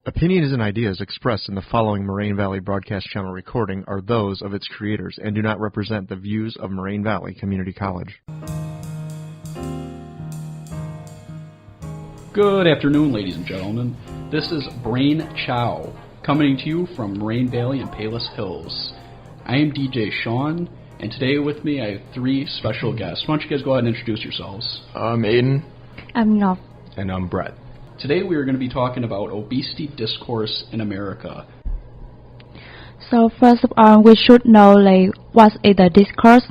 Opinions and ideas expressed in the following Moraine Valley Broadcast Channel recording are those of its creators and do not represent the views of Moraine Valley Community College. Good afternoon, ladies and gentlemen. This is Brain Chow, coming to you from Moraine Valley and Palos Hills. I am DJ Sean, and today with me I have three special guests. Why don't you guys go ahead and introduce yourselves? I'm Aiden. I'm Ngọc. And I'm Brett. Today we are going to be talking about obesity discourse in America. So first of all, we should know what is the discourse.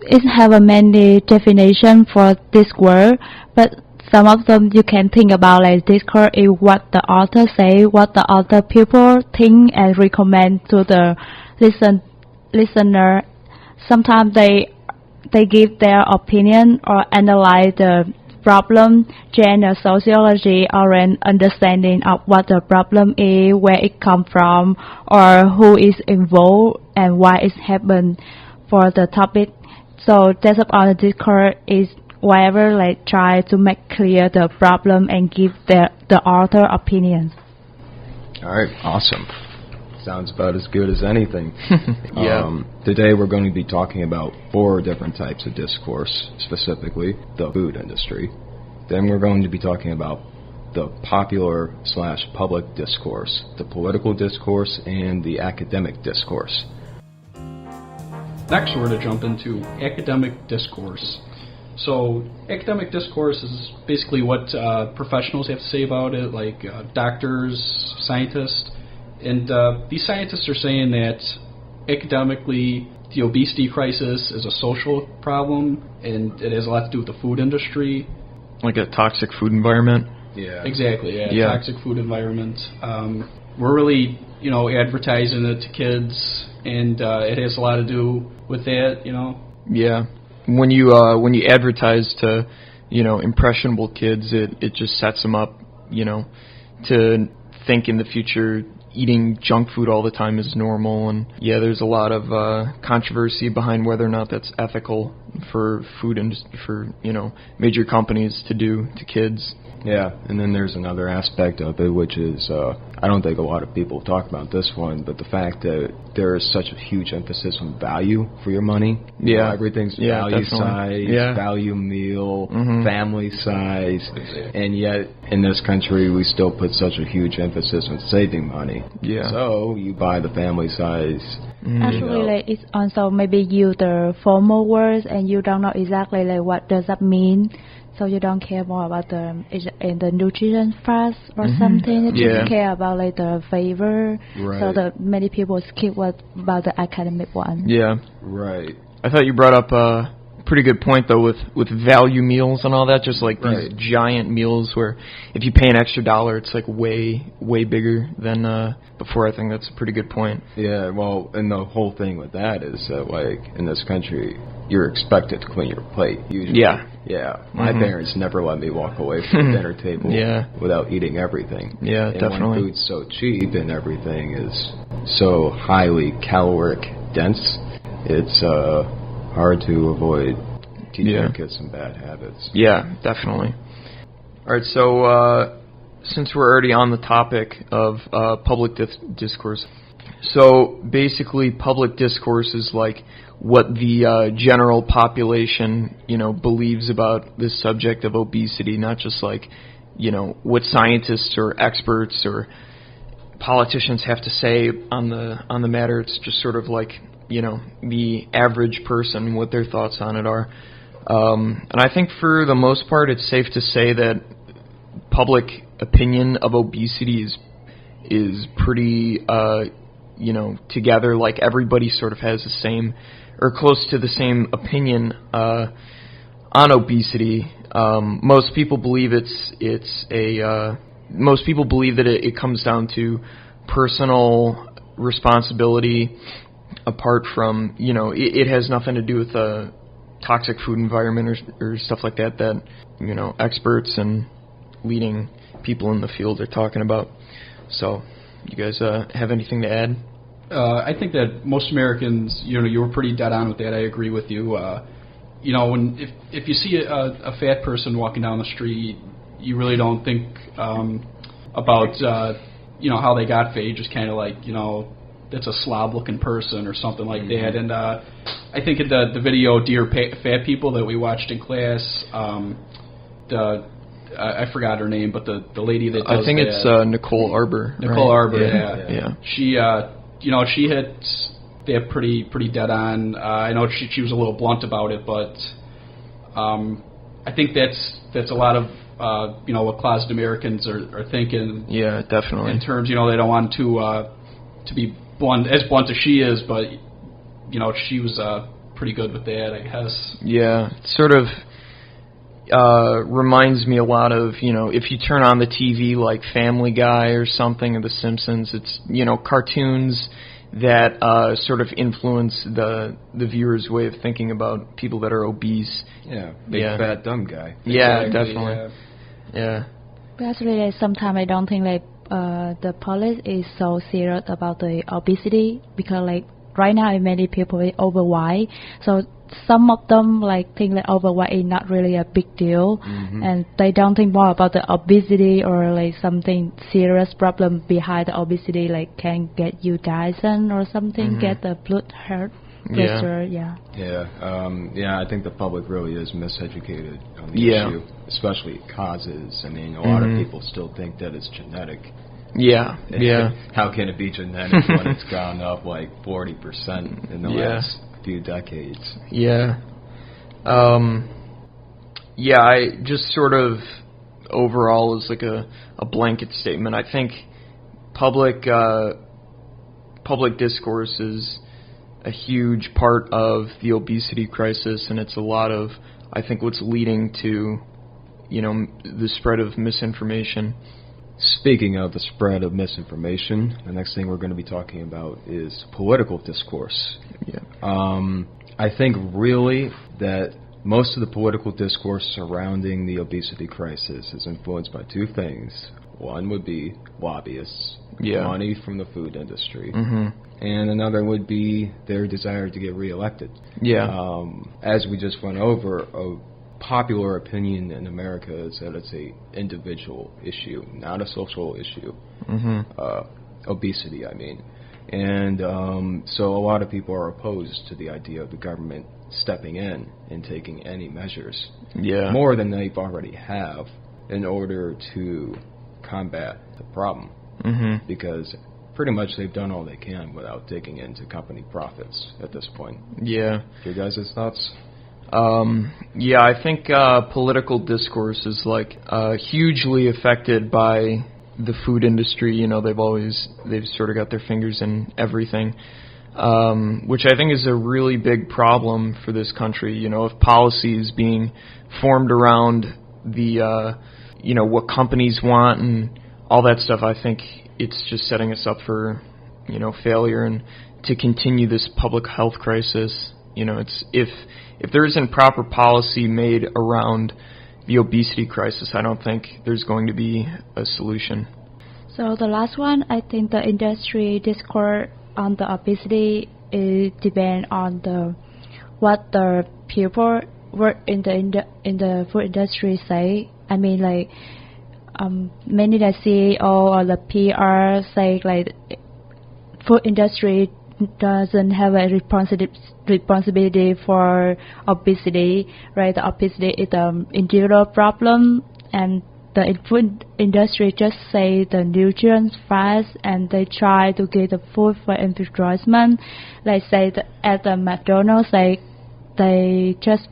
It have a many definition for this word, but some of them you can think about discourse is what the author say, what the other people think and recommend to the listener. Sometimes they give their opinion or analyze the problem, gender sociology, or an understanding of what the problem is, where it come from, or who is involved and why it happened for the topic. So that's all the discourse is whatever try to make clear the problem and give the author opinions. All right, awesome. Sounds about as good as anything. Yeah. Today we're going to be talking about 4 different types of discourse, specifically the food industry. Then we're going to be talking about the popular/public discourse, the political discourse, and the academic discourse. Next we're going to jump into academic discourse. So academic discourse is basically what professionals have to say about it, like doctors, scientists. And these scientists are saying that academically the obesity crisis is a social problem and it has a lot to do with the food industry. Like a toxic food environment? Yeah. Exactly, yeah. Toxic food environment. We're really, advertising it to kids, and it has a lot to do with that, Yeah. When you advertise to, impressionable kids, it just sets them up, to think in the future eating junk food all the time is normal. And yeah, there's a lot of controversy behind whether or not that's ethical for food and for major companies to do to kids. Yeah, and then there's another aspect of it, which is, I don't think a lot of people talk about this one, but the fact that there is such a huge emphasis on value for your money. Yeah. Everything's value definitely. size, value meal, family size, and yet in this country we still put such a huge emphasis on saving money. Yeah. So you buy the family size. Actually, it's also maybe use the formal words and you don't know exactly what does that mean. So you don't care more about the nutrition fast or something. You just care about the flavor. Right. So that many people skip about the academic one. Yeah. Right. I thought you brought up a pretty good point though with value meals and all that. Just these giant meals where if you pay an extra $1, it's way bigger than before. I think that's a pretty good point. Yeah. Well, and the whole thing with that is that in this country you're expected to clean your plate usually. Yeah. Yeah, my parents never let me walk away from the dinner table without eating everything. Yeah, and definitely. When food's so cheap and everything is so highly caloric dense, it's hard to avoid teaching your kids some bad habits. Yeah, definitely. All right, so since we're already on the topic of public discourse, so basically public discourse is what the general population, believes about this subject of obesity, not just what scientists or experts or politicians have to say on the matter. It's just sort of the average person, what their thoughts on it are. And I think for the most part, it's safe to say that public opinion of obesity is pretty, together. Everybody sort of has the same or close to the same opinion on obesity. Most people believe most people believe that it comes down to personal responsibility. Apart from it has nothing to do with a toxic food environment or stuff like that experts and leading people in the field are talking about. So, you guys have anything to add? I think that most Americans, you were pretty dead on with that. I agree with you. If you see a fat person walking down the street, you really don't think about how they got fat. You just kind of like, that's a slob-looking person or something like that. And I think in the video Dear Fat People that we watched in class, I forgot her name, but the lady that does I think that, it's Nicole Arbor. Nicole right? Arbor, Yeah. She, she had that pretty dead on. I know she was a little blunt about it, but I think that's a lot of what closet Americans are thinking. Yeah, definitely. In terms, they don't want to be blunt as she is, but she was pretty good with that, I guess. Yeah, it sort of reminds me a lot of, if you turn on the TV like Family Guy or something, or The Simpsons, it's, cartoons that sort of influence the viewer's way of thinking about people that are obese. Yeah, big fat dumb guy. Yeah, Exactly, definitely. Yeah. But actually, like, sometimes I don't think like the police is so serious about the obesity, because like right now many people are overweight, so some of them like think that overweight is not really a big deal, and they don't think more about the obesity or like something serious problem behind the obesity, like can get you Dyson or something, get the blood pressure. Yeah, I think the public really is miseducated on the issue, especially causes. I mean, a lot of people still think that it's genetic. Yeah. How can it be genetic when it's gone up like 40% in the last few decades? Yeah. I just sort of overall as like a blanket statement, I think public discourse is a huge part of the obesity crisis, and it's a lot of, I think, what's leading to, the spread of misinformation. Speaking of the spread of misinformation, the next thing we're going to be talking about is political discourse. Yeah. I think really that most of the political discourse surrounding the obesity crisis is influenced by two things. One would be lobbyists, money from the food industry, and another would be their desire to get reelected. Yeah. As we just went over, a popular opinion in America is that it's a individual issue, not a social issue. Obesity, I mean. And so a lot of people are opposed to the idea of the government stepping in and taking any measures, more than they already have, in order to combat the problem. Because pretty much they've done all they can without digging into company profits at this point. Yeah. Your guys' thoughts? I think political discourse is like hugely affected by the food industry. They've sort of got their fingers in everything, which I think is a really big problem for this country. If policy is being formed around the what companies want and all that stuff, I think it's just setting us up for failure and to continue this public health crisis. It's if there isn't proper policy made around the obesity crisis, I don't think there's going to be a solution. So the last one, I think the industry discourse on the obesity depend on what the people work in the food industry say. I mean, like many the CEO or the PR say like food industry doesn't have a responsibility for obesity, right? The obesity is an individual problem, and the food industry just say the nutrients fast, and they try to get the food for advertisement. Like say at the McDonald's, they just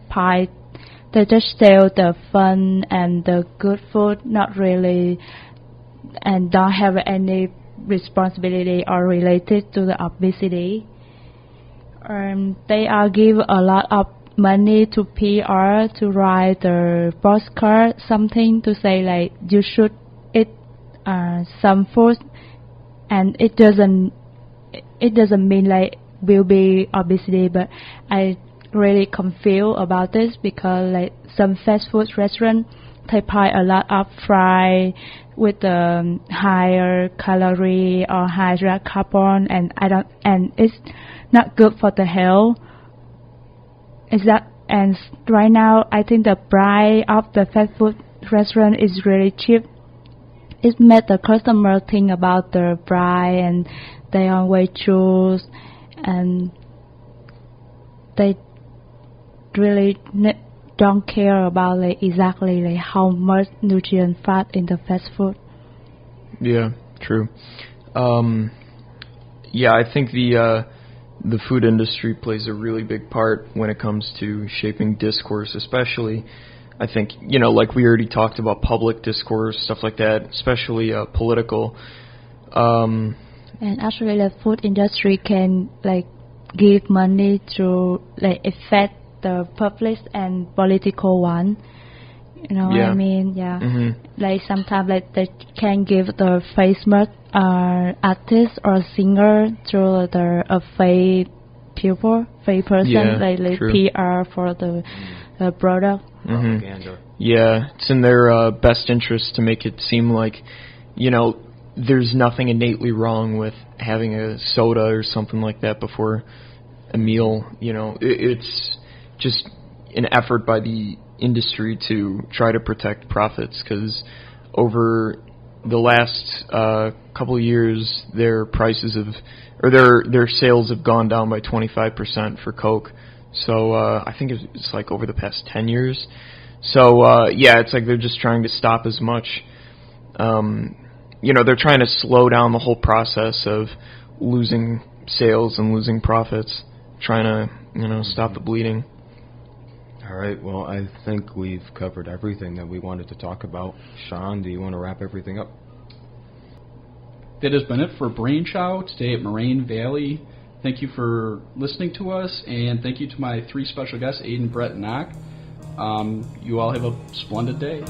sell the fun and the good food, not really, and don't have any responsibility or related to the obesity. They are give a lot of money to PR to write the postcard, something to say like you should eat some food, and it doesn't mean like will be obesity. But I really confused about this, because like some fast food restaurant, they buy a lot of fry with higher calorie or higher carbon, and it's not good for the health. And right now I think the price of the fast food restaurant is really cheap. it made the customer think about the price, and they always choose, and they really don't care about like exactly like how much nutrient fat in the fast food. Yeah, true. Yeah, I think the food industry plays a really big part when it comes to shaping discourse, especially, I think, you know, like we already talked about public discourse, stuff like that, especially political. And actually the food industry can like give money to like affect the public and political one. You know what I mean? Yeah. Mm-hmm. Like sometimes like they can give the famous artist or singer to a fake people, fake person, like PR for the product. Propaganda. Yeah, it's in their best interest to make it seem like, you know, there's nothing innately wrong with having a soda or something like that before a meal. You know, it's just an effort by the industry to try to protect profits, because over the last couple of years, their prices have, or their sales have gone down by 25% for Coke. So I think it's like over the past 10 years. So yeah, it's like they're just trying to stop as much. You know, they're trying to slow down the whole process of losing sales and losing profits, trying to, you know, stop the bleeding. All right, well, I think we've covered everything that we wanted to talk about. Sean, do you want to wrap everything up? That has been it for Brain Chow today at Moraine Valley. Thank you for listening to us, and thank you to my three special guests, Aiden, Brett, and Nock. You all have a splendid day.